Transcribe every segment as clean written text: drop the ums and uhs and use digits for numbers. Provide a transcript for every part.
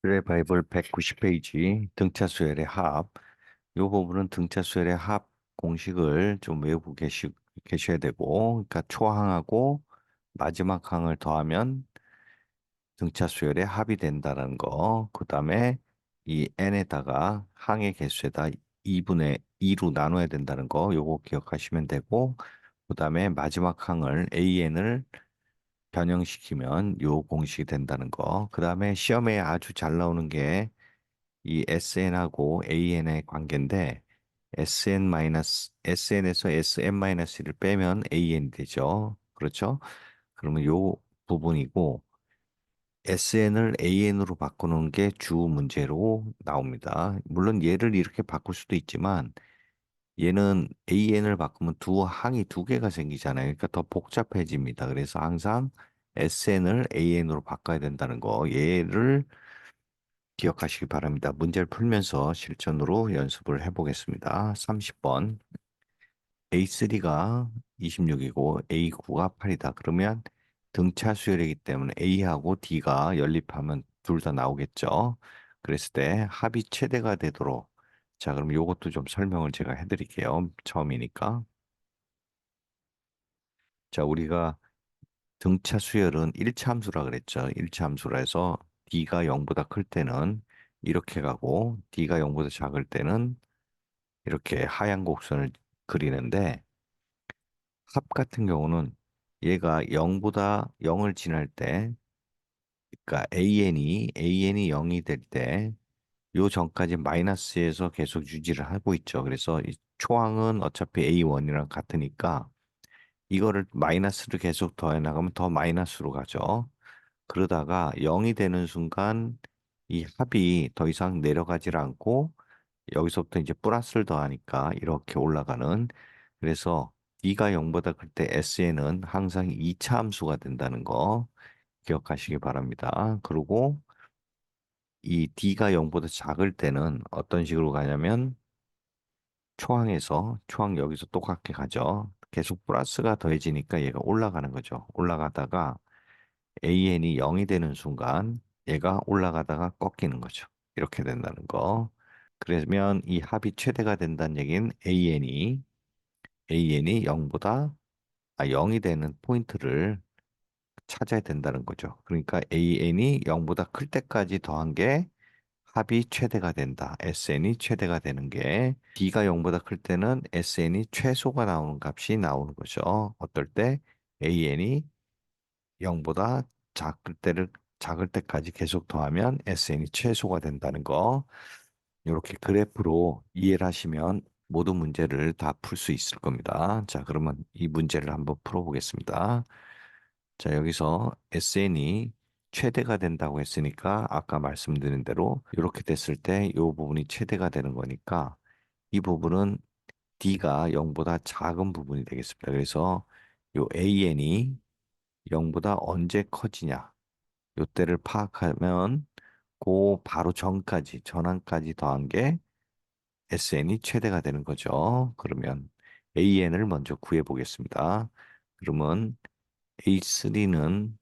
그래 바이블 190페이지 등차 수열의 합. 요 부분은 등차 수열의 합 공식을 좀 외우고 계셔야 되고, 그러니까 초항하고 마지막 항을 더하면 등차 수열의 합이 된다는 거. 그다음에 이 n에다가 항의 개수에다 2분의 2로 나눠야 된다는 거. 요거 기억하시면 되고, 그다음에 마지막 항을 an을 변형시키면 요 공식이 된다는 거. 그다음에 시험에 아주 잘 나오는 게 이 SN하고 AN의 관계인데, SN에서 SM-1을 빼면 AN이 되죠. 그렇죠? 그러면 요 부분이고, SN을 AN으로 바꾸는 게 주 문제로 나옵니다. 물론 얘를 이렇게 바꿀 수도 있지만, 얘는 AN을 바꾸면 두 항이 두 개가 생기잖아요. 그러니까 더 복잡해집니다. 그래서 항상 SN을 AN으로 바꿔야 된다는 거. 얘를 기억하시기 바랍니다. 문제를 풀면서 실전으로 연습을 해보겠습니다. 30번. A3가 26이고 A9가 8이다. 그러면 등차 수열이기 때문에 A하고 D가 연립하면 둘 다 나오겠죠. 그랬을 때 합이 최대가 되도록, 자, 그럼 요것도 좀 설명을 제가 해드릴게요. 처음이니까. 자, 우리가 등차 수열은 1차 함수라 그랬죠. 1차 함수라 해서 D가 0보다 클 때는 이렇게 가고 D가 0보다 작을 때는 이렇게 하얀 곡선을 그리는데, 합 같은 경우는 얘가 0보다 0을 지날 때, 그러니까 AN이 0이 될 때, 요 전까지 마이너스에서 계속 유지를 하고 있죠. 그래서 이 초항은 어차피 A1이랑 같으니까 이거를 마이너스를 계속 더해 나가면 더 마이너스로 가죠. 그러다가 0이 되는 순간 이 합이 더 이상 내려가질 않고 여기서부터 이제 플러스를 더하니까 이렇게 올라가는. 그래서 D가 0보다 클 때 SN은 항상 2차 함수가 된다는 거 기억하시기 바랍니다. 그리고 이 D가 0보다 작을 때는 어떤 식으로 가냐면 초항 여기서 똑같게 가죠. 계속 플러스가 더해지니까 얘가 올라가는 거죠. 올라가다가 AN이 0이 되는 순간 얘가 올라가다가 꺾이는 거죠. 이렇게 된다는 거. 그러면 이 합이 최대가 된다는 얘기는 AN이 0이 되는 포인트를 찾아야 된다는 거죠. 그러니까 AN이 0보다 클 때까지 더한 게 합이 최대가 된다. SN이 최대가 되는 게 D가 0보다 클 때는 SN이 최소가 나오는 값이 나오는 거죠. 어떨 때 AN이 0보다 작을 때까지 계속 더하면 SN이 최소가 된다는 거. 이렇게 그래프로 이해를 하시면 모든 문제를 다 풀 수 있을 겁니다. 자, 그러면 이 문제를 한번 풀어보겠습니다. 자, 여기서 SN이 최대가 된다고 했으니까 아까 말씀드린 대로 이렇게 됐을 때 이 부분이 최대가 되는 거니까 이 부분은 D가 0보다 작은 부분이 되겠습니다. 그래서 이 AN이 0보다 언제 커지냐, 요때를 파악하면 그 바로 전항까지 더한 게 SN이 최대가 되는 거죠. 그러면 AN을 먼저 구해 보겠습니다. 그러면 A3는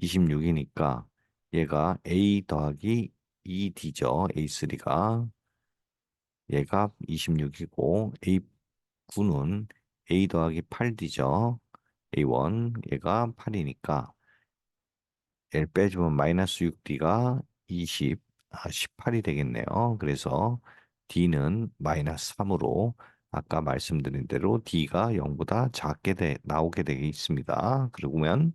26이니까 얘가 A 더하기 2D죠. A3가 얘가 26이고 A9는 A 더하기 8D죠. A1 얘가 8이니까 얘를 빼주면 마이너스 6D가 18이 되겠네요. 그래서 D는 마이너스 3으로 아까 말씀드린 대로 D가 0보다 나오게 되게 있습니다. 그러면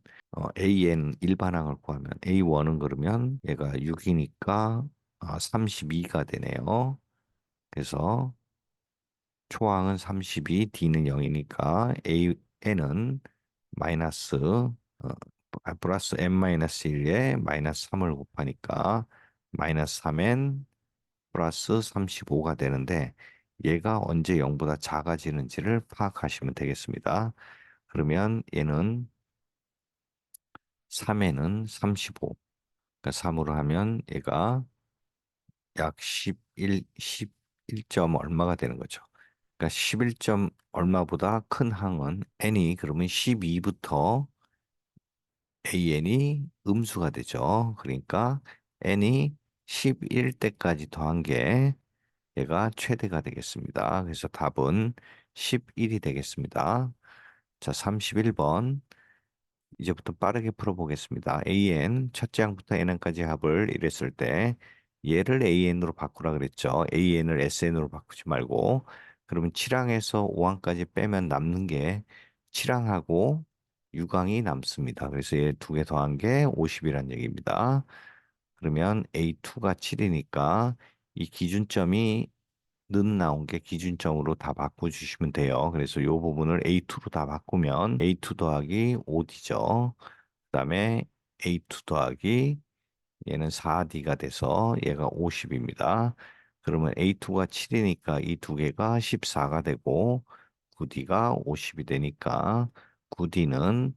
AN 일반항을 구하면 A1은 그러면 얘가 6이니까 32가 되네요. 그래서 초항은 32, D는 0이니까 AN은 마이너스 플러스 n-1에 마이너스 3을 곱하니까 마이너스 3n 플러스 35가 되는데, 얘가 언제 0보다 작아지는지를 파악하시면 되겠습니다. 그러면 얘는 3n은 35, 그러니까 3으로 하면 얘가 약 11점 얼마가 되는 거죠. 그러니까 11점 얼마보다 큰 항은 n이 그러면 12부터 AN이 음수가 되죠. 그러니까 n이 11대까지 더한 게 얘가 최대가 되겠습니다. 그래서 답은 11이 되겠습니다. 자, 31번. 이제부터 빠르게 풀어보겠습니다. AN, 첫째 항부터 NN까지 합을 이랬을 때 얘를 AN으로 바꾸라 그랬죠. AN을 SN으로 바꾸지 말고 그러면 7항에서 5항까지 빼면 남는 게 7항하고 6항이 남습니다. 그래서 얘 두 개 더한 게 50이란 얘기입니다. 그러면 A2가 7이니까 이 기준점이 는 나온 게 기준점으로 다 바꿔주시면 돼요. 그래서 이 부분을 A2로 다 바꾸면 A2 더하기 5D죠. 그다음에 A2 더하기 얘는 4D가 돼서 얘가 50입니다. 그러면 A2가 7이니까 이 두 개가 14가 되고 9D가 50이 되니까 9D는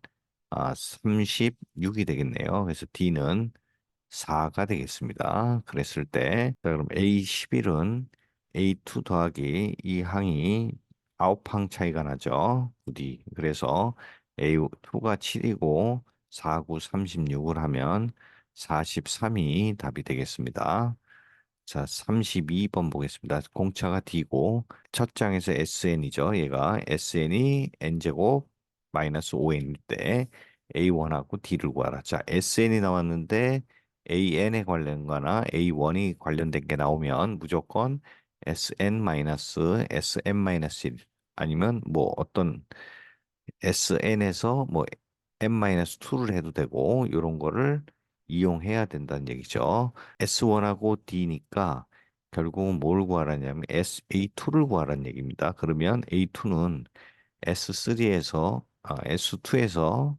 36이 되겠네요. 그래서 D는 4가 되겠습니다. 그랬을 때, 자, 그럼 A11은 A2 더하기 이 항이 9항 차이가 나죠. 부디. 그래서 A2가 7이고 4, 9, 36을 하면 43이 답이 되겠습니다. 자, 32번 보겠습니다. 공차가 D고 첫 장에서 SN이죠. 얘가 SN이 N제곱 마이너스 5N일 때 A1하고 D를 구하라. 자, SN이 나왔는데 AN에 관련된 거나 A1이 관련된 게 나오면 무조건 SN 마이너스 SM 마이너스 1 아니면 뭐 어떤 SN에서 뭐 n-2를 해도 되고 이런 거를 이용해야 된다는 얘기죠. S1하고 D니까 결국은 뭘 구하라냐면 SA2를 구하라는 얘기입니다. 그러면 A2는 S3에서 S2에서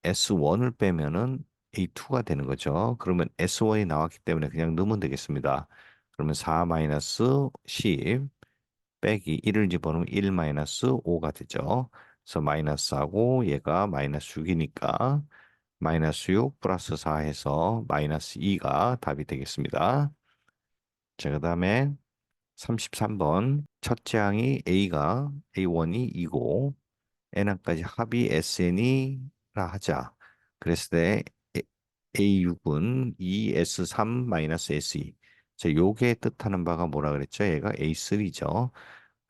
S1을 빼면은 A2가 되는 거죠. 그러면 S1이 나왔기 때문에 그냥 넣으면 되겠습니다. 그러면 4 10 빼기 1을 집어넣으면 1 5가 되죠. 그래서 마이너스하고 얘가 마이너스 6이니까 마이너스 6 플러스 4 해서 마이너스 2가 답이 되겠습니다. 자, 그 다음에 33번 첫째 항이 A가 A1이 2고 N항까지 합이 SN이라 하자. 그랬을 때 A6은 2S3 마이너스 SE. 자, 요게 뜻하는 바가 뭐라 그랬죠? 얘가 A3죠.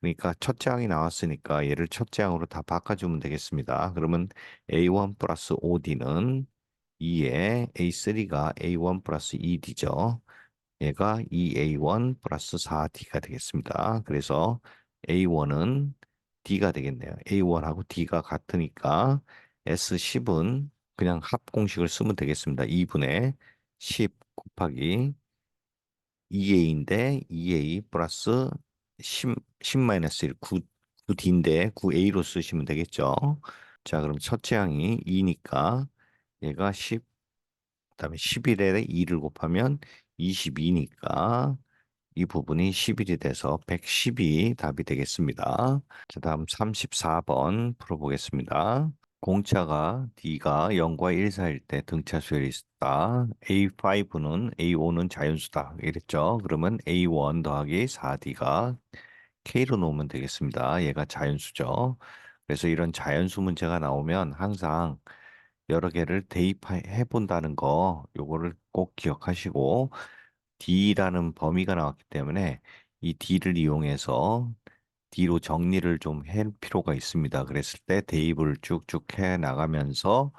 그러니까 첫째 항이 나왔으니까 얘를 첫째 항으로 다 바꿔주면 되겠습니다. 그러면 A1 플러스 5D는 2에 A3가 A1 플러스 2D죠. 얘가 2A1 플러스 4D가 되겠습니다. 그래서 A1은 D가 되겠네요. A1하고 D가 같으니까 S10은 그냥 합 공식을 쓰면 되겠습니다. 2분의 10 곱하기 2A인데 2A 플러스 10 마이너스 1, 9D인데 9A로 쓰시면 되겠죠. 자, 그럼 첫째 항이 2니까 얘가 10, 그다음에 11에 2를 곱하면 22니까 이 부분이 11이 돼서 110이 답이 되겠습니다. 자, 다음 34번 풀어보겠습니다. 공차가 D가 0과 1 사이일 때 등차 수열이 있다. A5는 A5는 자연수다. 이랬죠. 그러면 A1 더하기 4D가 K로 놓으면 되겠습니다. 얘가 자연수죠. 그래서 이런 자연수 문제가 나오면 항상 여러 개를 대입해 본다는 거 요거를 꼭 기억하시고 D라는 범위가 나왔기 때문에 이 D를 이용해서 D로 정리를 좀 할 필요가 있습니다. 그랬을 때 대입을 쭉쭉 해 나가면서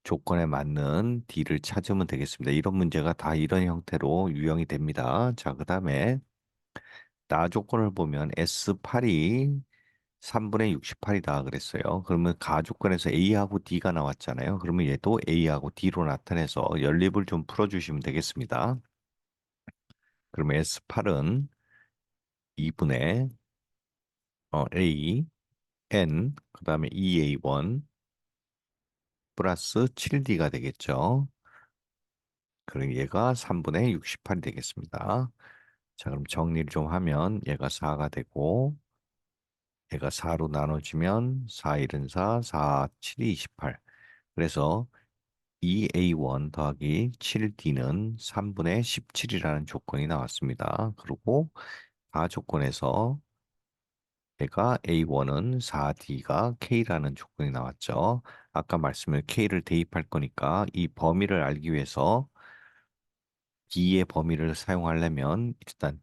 조건에 맞는 D를 찾으면 되겠습니다. 이런 문제가 다 이런 형태로 유형이 됩니다. 자, 그 다음에 나 조건을 보면 S8이 3분의 68이다 그랬어요. 그러면 가조건에서 A하고 D가 나왔잖아요. 그러면 얘도 A하고 D로 나타내서 연립을 좀 풀어주시면 되겠습니다. 그러면 S8은 2분의 A, N, 그 다음에 2A1 플러스 7D가 되겠죠. 그럼 얘가 3분의 68이 되겠습니다. 자, 그럼 정리를 좀 하면 얘가 4가 되고 얘가 4로 나눠지면 4, 1은 4, 4, 7이 28. 그래서 2A1 더하기 7D는 3분의 17이라는 조건이 나왔습니다. 그리고 가조건에서 얘가 A1은 4D가 K라는 조건이 나왔죠. 아까 말씀을 K를 대입할 거니까 이 범위를 알기 위해서 D의 범위를 사용하려면 일단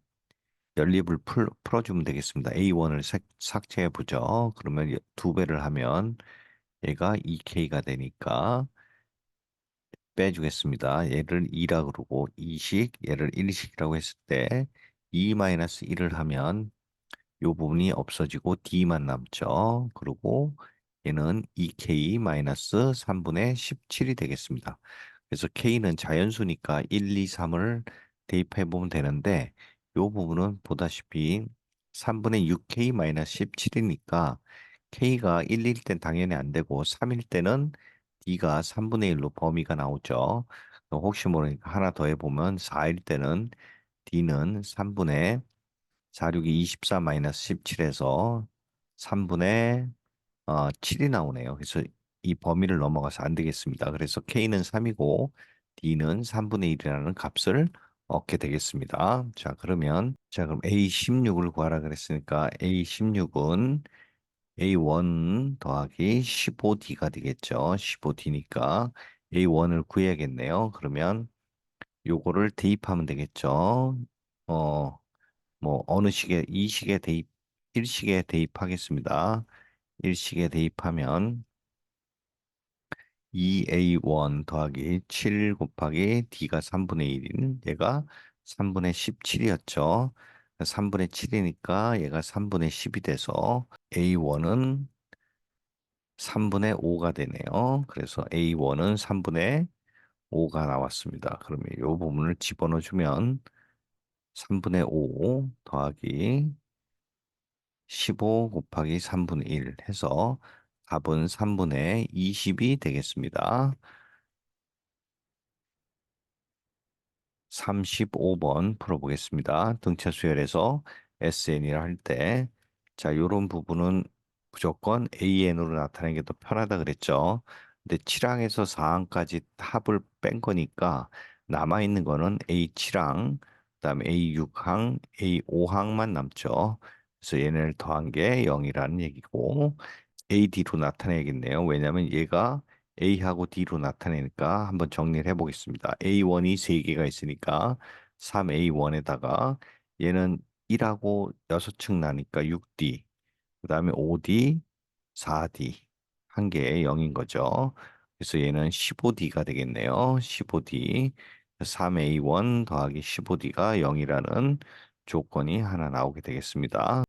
연립을 풀어주면 되겠습니다. A1을 삭제해 보죠. 그러면 두 배를 하면 얘가 2K가 되니까 빼주겠습니다. 얘를 2라 그러고 2식, 얘를 1식이라고 했을 때 2-1을 하면 요 부분이 없어지고 D만 남죠. 그리고 얘는 2K-3분의 17이 되겠습니다. 그래서 K는 자연수니까 1, 2, 3을 대입해 보면 되는데 요 부분은 보다시피 3분의 6K-17이니까 K가 1일 땐 당연히 안 되고 3일 때는 D가 3분의 1로 범위가 나오죠. 혹시 모르니까 하나 더 해보면 4일 때는 D는 3분의 4, 6이 24-17에서 3분의 7이 나오네요. 그래서 이 범위를 넘어가서 안 되겠습니다. 그래서 K는 3이고 D는 3분의 1이라는 값을 얻게 되겠습니다. 자, 그럼 A16을 구하라 그랬으니까 A16은 A1 더하기 15D가 되겠죠. 15D니까 A1을 구해야겠네요. 그러면 요거를 대입하면 되겠죠. 어, 뭐 어느 식에 이 식에 대입 1식에 대입하겠습니다. 1식에 대입하면 2A1 더하기 7 곱하기 D가 3분의 1인 얘가 3분의 17이었죠. 3분의 7이니까 얘가 3분의 10이 돼서 A1은 3분의 5가 되네요. 그래서 A1은 3분의 5가 나왔습니다. 그러면 이 부분을 집어넣어 주면 3분의 5 더하기 15 곱하기 3분의 1 해서 답은 3분의 20이 되겠습니다. 35번 풀어보겠습니다. 등차 수열에서 SN이라 할 때, 자, 요런 부분은 무조건 AN으로 나타내는 게 더 편하다 그랬죠. 근데 7항에서 4항까지 합을 뺀 거니까 남아있는 거는 A7항, 그다음에 A6항, A5항만 남죠. 그래서 얘네를 더한 게 0이라는 얘기고, AD로 나타내야겠네요. 왜냐하면 얘가 A하고 D로 나타내니까 한번 정리를 해보겠습니다. A1이 3개가 있으니까 3A1에다가 얘는 1하고 6층 나니까 6D, 그 다음에 5D, 4D, 한 개에 0인 거죠. 그래서 얘는 15D가 되겠네요. 15D, 3A1 더하기 15D가 0이라는 조건이 하나 나오게 되겠습니다.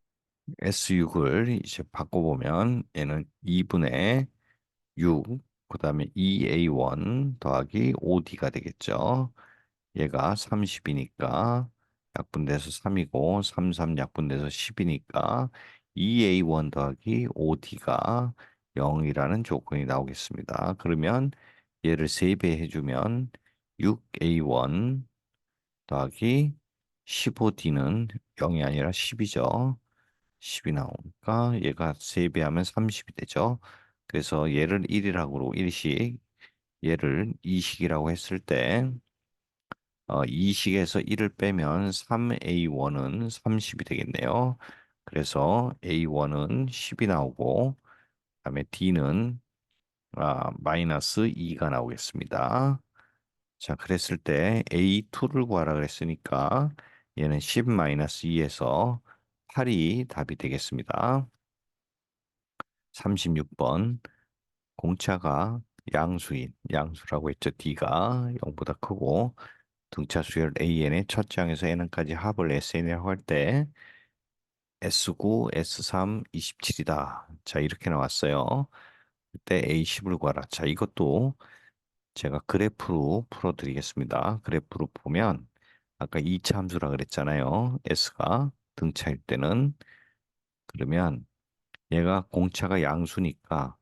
S6을 이제 바꿔보면 얘는 2분의 6, 그 다음에 2A1 더하기 5D가 되겠죠. 얘가 30이니까 약분돼서 3이고 3 약분돼서 10이니까 2A1 더하기 5D가 0이라는 조건이 나오겠습니다. 그러면 얘를 3배 해주면 6A1 더하기 15D는 0이 아니라 10이죠. 10이 나오니까 얘가 3배하면 30이 되죠. 그래서 얘를 1이라고 1식, 얘를 2식이라고 했을 때 2식에서 1을 빼면 3A1은 30이 되겠네요. 그래서 A1은 10이 나오고 그다음에 D는 마이너스 2가 나오겠습니다. 자, 그랬을 때 A2를 구하라 그랬으니까 얘는 10-2에서 8이 답이 되겠습니다. 36번 공차가 양수라고 했죠. D가 0보다 크고 등차 수열 AN의 첫째 항에서 N까지 합을 SN이라고 할 때 S9, S3, 27이다. 자, 이렇게 나왔어요. 그때 A10을 구하라. 자, 이것도 제가 그래프로 풀어드리겠습니다. 그래프로 보면 아까 2차 함수라 그랬잖아요. S가 등차일 때는 그러면 얘가 공차가 양수니까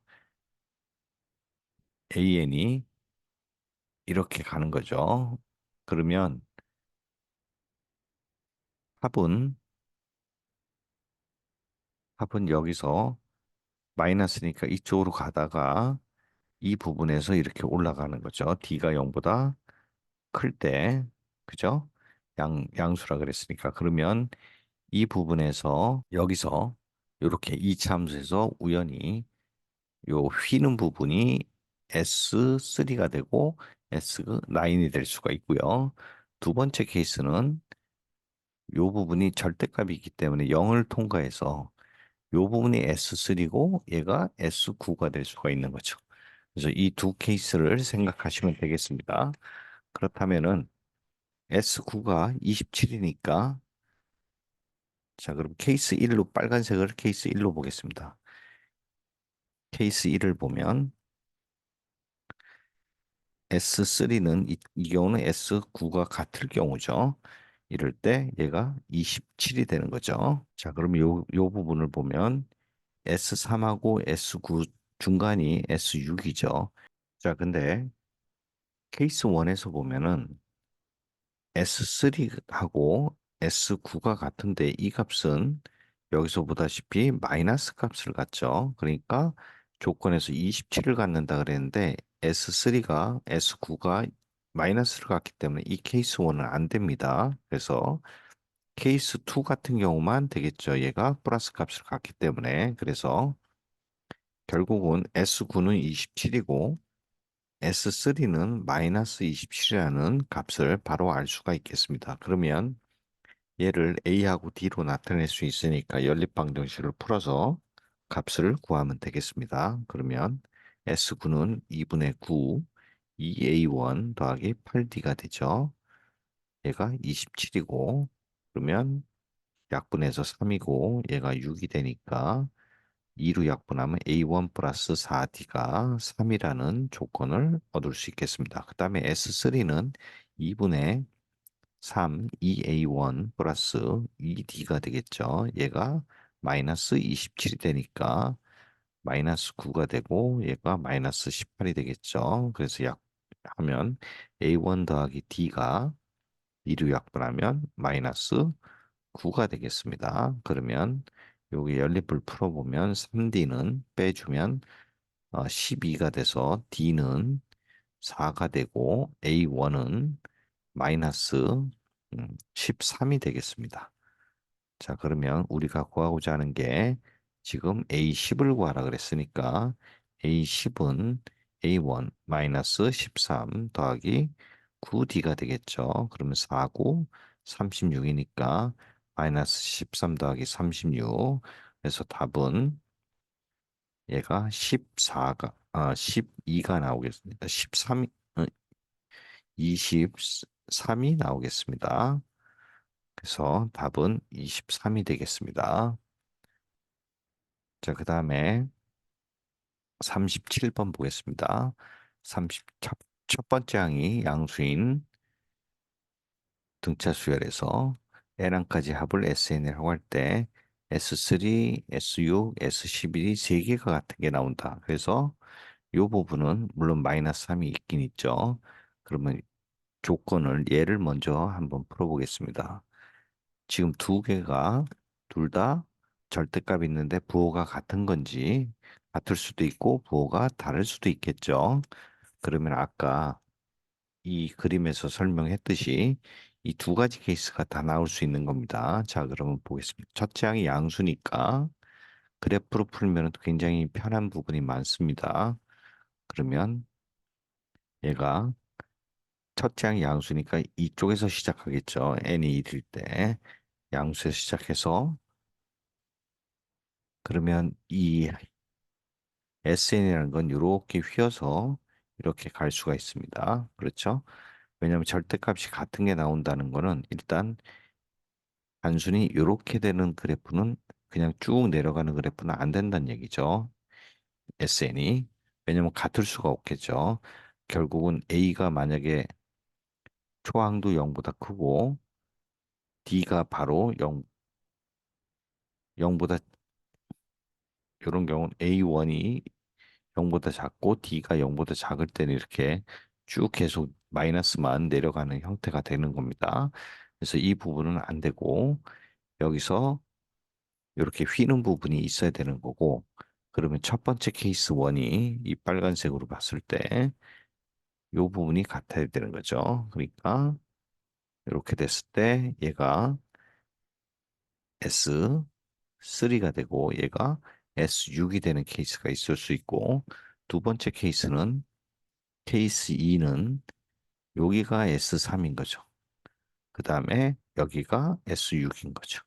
AN이 이렇게 가는 거죠. 그러면 합은 합은 여기서 마이너스니까 이쪽으로 가다가 이 부분에서 이렇게 올라가는 거죠. D가 0보다 클 때, 그죠? 양수라 그랬으니까. 그러면 이 부분에서 여기서 이렇게 이차 함수에서 우연히 요 휘는 부분이 S3가 되고 S9이 될 수가 있고요. 두 번째 케이스는 요 부분이 절대값이기 때문에 0을 통과해서 요 부분이 S3고 얘가 S9가 될 수가 있는 거죠. 그래서 이 두 케이스를 생각하시면 되겠습니다. 그렇다면은 S9가 27이니까 자, 그럼 케이스 1로 빨간색을 케이스 1로 보겠습니다. 케이스 1을 보면 S3는 이 경우는 S9가 같을 경우죠. 이럴 때 얘가 27이 되는 거죠. 자, 그럼 요 부분을 보면 S3하고 S9 중간이 S6이죠. 자, 근데 케이스 1에서 보면은 S3하고 S9가 같은데 이 값은 여기서 보다시피 마이너스 값을 갖죠. 그러니까 조건에서 27을 갖는다 그랬는데 S3가 S9가 마이너스를 갖기 때문에 이 케이스 1은 안 됩니다. 그래서 케이스 2 같은 경우만 되겠죠. 얘가 플러스 값을 갖기 때문에 그래서 결국은 S9는 27이고 S3는 마이너스 27이라는 값을 바로 알 수가 있겠습니다. 그러면 얘를 A하고 D로 나타낼 수 있으니까 연립방정식을 풀어서 값을 구하면 되겠습니다. 그러면 S9는 2분의 9, 2A1 더하기 8D가 되죠. 얘가 27이고, 그러면 약분해서 3이고, 얘가 6이 되니까 2로 약분하면 A1 플러스 4D가 3이라는 조건을 얻을 수 있겠습니다. 그 다음에 S3는 2분의 3, 2A1 플러스 2D가 되겠죠. 얘가 마이너스 27이 되니까 마이너스 9가 되고 얘가 마이너스 18이 되겠죠. 그래서 약하면 A1 더하기 D가 2로 약분하면 마이너스 9가 되겠습니다. 그러면 여기 연립을 풀어보면 3D는 빼주면 12가 돼서 D는 4가 되고 A1은 마이너스 13이 되겠습니다. 자, 그러면 우리가 구하고자 하는 게 지금 A10을 구하라 그랬으니까 A10은 A1 마이너스 13 더하기 9D가 되겠죠. 그러면 4구 36이니까 마이너스 13 더하기 36. 그래서 답은 얘가 14가 12가 나오겠습니다. 13 23이 나오겠습니다. 그래서 답은 23이 되겠습니다. 자, 그 다음에 37번 보겠습니다. 30, 첫 번째 항이 양수인 등차 수열에서 N항까지 합을 SN이라고 할 때 S3, S6, S11이 세 개가 같은 게 나온다. 그래서 이 부분은 물론 마이너스 3이 있긴 있죠. 그러면 조건을 얘를 먼저 한번 풀어보겠습니다. 지금 두 개가 둘 다 절대값이 있는데 부호가 같은 건지 같을 수도 있고 부호가 다를 수도 있겠죠. 그러면 아까 이 그림에서 설명했듯이 이 두 가지 케이스가 다 나올 수 있는 겁니다. 자, 그러면 보겠습니다. 첫째 항이 양수니까 그래프로 풀면 굉장히 편한 부분이 많습니다. 그러면 얘가 첫째 항이 양수니까 이쪽에서 시작하겠죠. n이 1일 때 양수에서 시작해서 그러면 이 SN이라는 건 이렇게 휘어서 이렇게 갈 수가 있습니다. 그렇죠? 왜냐하면 절대값이 같은 게 나온다는 거는 일단 단순히 이렇게 되는 그래프는 그냥 쭉 내려가는 그래프는 안 된다는 얘기죠. SN이. 왜냐하면 같을 수가 없겠죠. 결국은 A가 만약에 초항도 0보다 크고 D가 바로 0보다 이런 경우는 A1이 0보다 작고 D가 0보다 작을 때는 이렇게 쭉 계속 마이너스만 내려가는 형태가 되는 겁니다. 그래서 이 부분은 안 되고 여기서 이렇게 휘는 부분이 있어야 되는 거고 그러면 첫 번째 케이스 1이 이 빨간색으로 봤을 때 이 부분이 같아야 되는 거죠. 그러니까 이렇게 됐을 때 얘가 S3가 되고 얘가 S6이 되는 케이스가 있을 수 있고 두 번째 케이스는 케이스 2는 여기가 S3인 거죠. 그 다음에 여기가 S6인 거죠.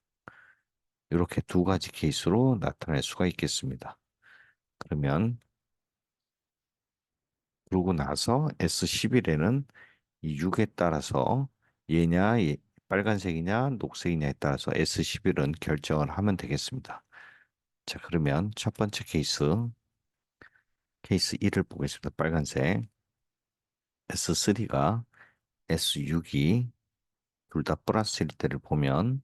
이렇게 두 가지 케이스로 나타낼 수가 있겠습니다. 그러면 그러고 나서 S11에는 이 6에 따라서 얘냐, 빨간색이냐, 녹색이냐에 따라서 S11은 결정을 하면 되겠습니다. 자, 그러면 첫 번째 케이스 1을 보겠습니다. 빨간색. S3가 S6이 둘 다 플러스일 때를 보면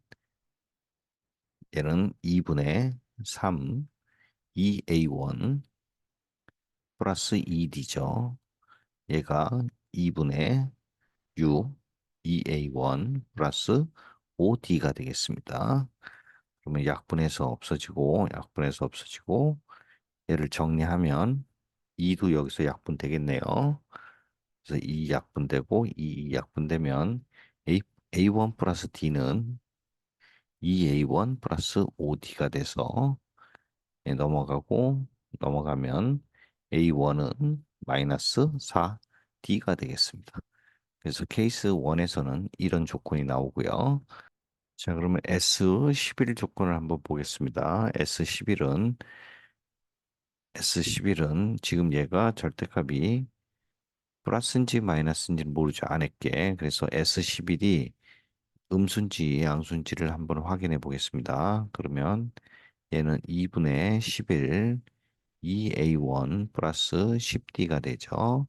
얘는 2분의 3, 2A1 플러스 2D죠. 얘가 2분의 6, 2A1 플러스 5D가 되겠습니다. 그러면 약분해서 없어지고 얘를 정리하면 2도 여기서 약분되겠네요. 그래서 2 약분되고 2 약분되면 A1 플러스 D는 2A1 플러스 5D가 돼서 예, 넘어가면 A1은 마이너스 4D가 되겠습니다. 그래서 케이스 1에서는 이런 조건이 나오고요. 자, 그러면 S11 조건을 한번 보겠습니다. S11은 지금 얘가 절대값이 플러스인지 마이너스인지는 모르죠. 안했게. 그래서 S11이 음수인지 양수인지를 한번 확인해 보겠습니다. 그러면 얘는 2분의 11 2A1 플러스 10D가 되죠.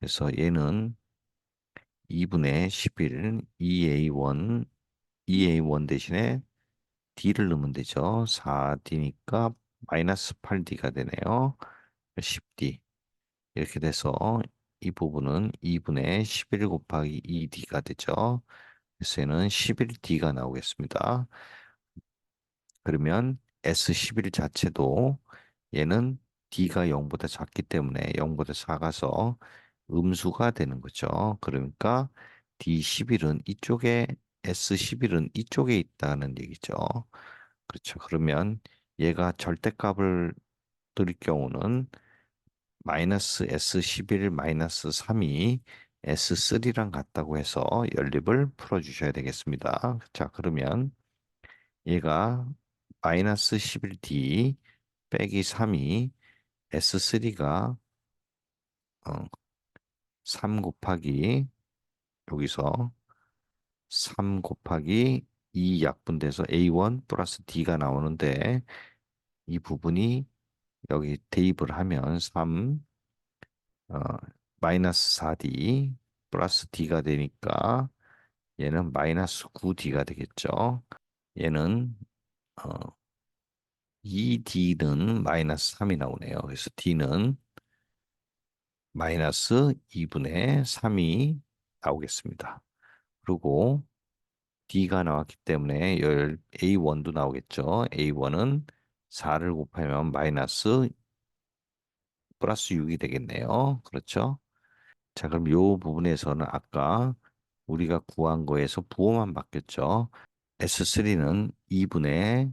그래서 얘는 2분의 11 2A1 대신에 D를 넣으면 되죠. 4D니까 마이너스 8D가 되네요. 10D. 이렇게 돼서 이 부분은 2분의 11 곱하기 2D가 되죠. 그래서 얘는 11D가 나오겠습니다. 그러면 S11 자체도 얘는 D가 0보다 작기 때문에 0보다 작아서 음수가 되는 거죠. 그러니까 D11은 이쪽에 S11은 이쪽에 있다는 얘기죠. 그렇죠. 그러면 얘가 절대값을 들일 경우는 마이너스 S11 마이너스 3이 S3랑 같다고 해서 연립을 풀어주셔야 되겠습니다. 자, 그러면 얘가 마이너스 11D 빼기 3이 S3가 3 곱하기 여기서 3 곱하기 2 약분돼서 A1 플러스 D가 나오는데 이 부분이 여기 대입을 하면 3 어, 마이너스 4D 플러스 D가 되니까 얘는 마이너스 9D가 되겠죠. 얘는 어, 2D는 마이너스 3이 나오네요. 그래서 D는 마이너스 2분의 3이 나오겠습니다. 그리고 D가 나왔기 때문에 열 A1도 나오겠죠. A1은 4를 곱하면 마이너스 플러스 6이 되겠네요. 그렇죠? 자, 그럼 이 부분에서는 아까 우리가 구한 거에서 부호만 바뀌었죠. S3는 2분의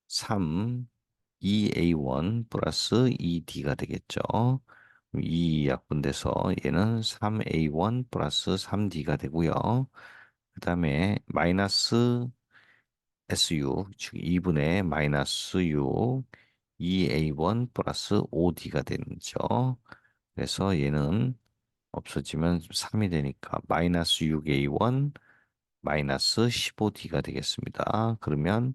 3 2A1 플러스 2D가 되겠죠. 2 약분돼서 얘는 3A1 플러스 3D가 되고요. 그 다음에 마이너스 SU, 즉 2분의 마이너스 6 2A1 플러스 5D가 되죠. 그래서 얘는 없어지면 3이 되니까 마이너스 6A1 마이너스 15D가 되겠습니다. 그러면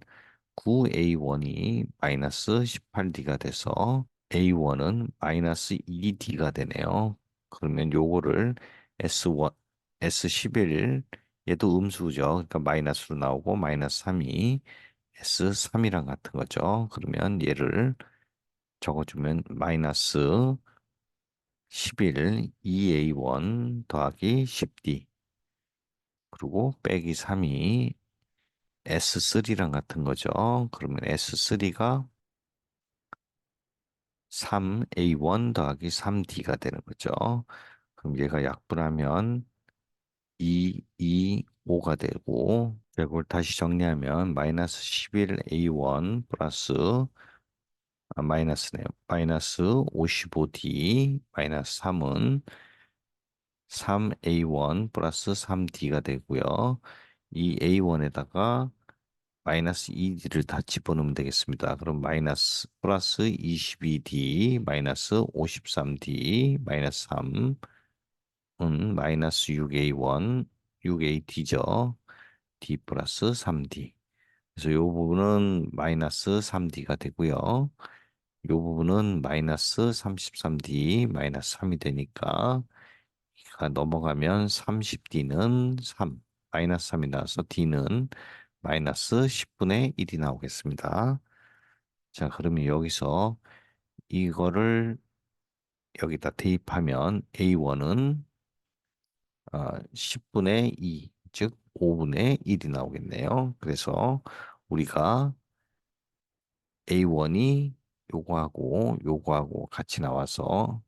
9A1이 마이너스 18D가 돼서 A1은 마이너스 2D가 되네요. 그러면 요거를 S1, S11 얘도 음수죠. 그러니까 마이너스로 나오고 마이너스 3이 S3이랑 같은 거죠. 그러면 얘를 적어주면 마이너스 11 2A1 더하기 10D 그리고 빼기 3이 S3랑 같은 거죠. 그러면 S3가 3A1 더하기 3D가 되는 거죠. 그럼 얘가 약분하면 2, 2, 5가 되고, 이걸 다시 정리하면 마이너스 11A1 플러스, 마이너스네요. 마이너스 55D 마이너스 3은 3A1 플러스 3D가 되고요. 이 A1에다가 마이너스 2D를 다 집어넣으면 되겠습니다. 그럼 마이너스 플러스 22D 마이너스 53D 마이너스 3 마이너스 6A1 6AD죠. D 플러스 3D. 그래서 이 부분은 마이너스 3D가 되고요. 이 부분은 마이너스 33D 마이너스 3이 되니까 가 넘어가면 30D는 3, 마이너스 3이 나와서 D는 마이너스 10분의 1이 나오겠습니다. 자, 그러면 여기서 이거를 여기다 대입하면 A1은 10분의 2, 즉 5분의 1이 나오겠네요. 그래서 우리가 A1이 요거하고 같이 나와서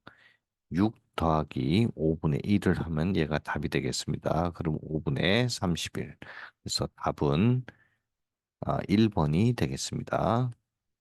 6 더하기 5분의 1을 하면 얘가 답이 되겠습니다. 그럼 5분의 31. 그래서 답은 1번이 되겠습니다.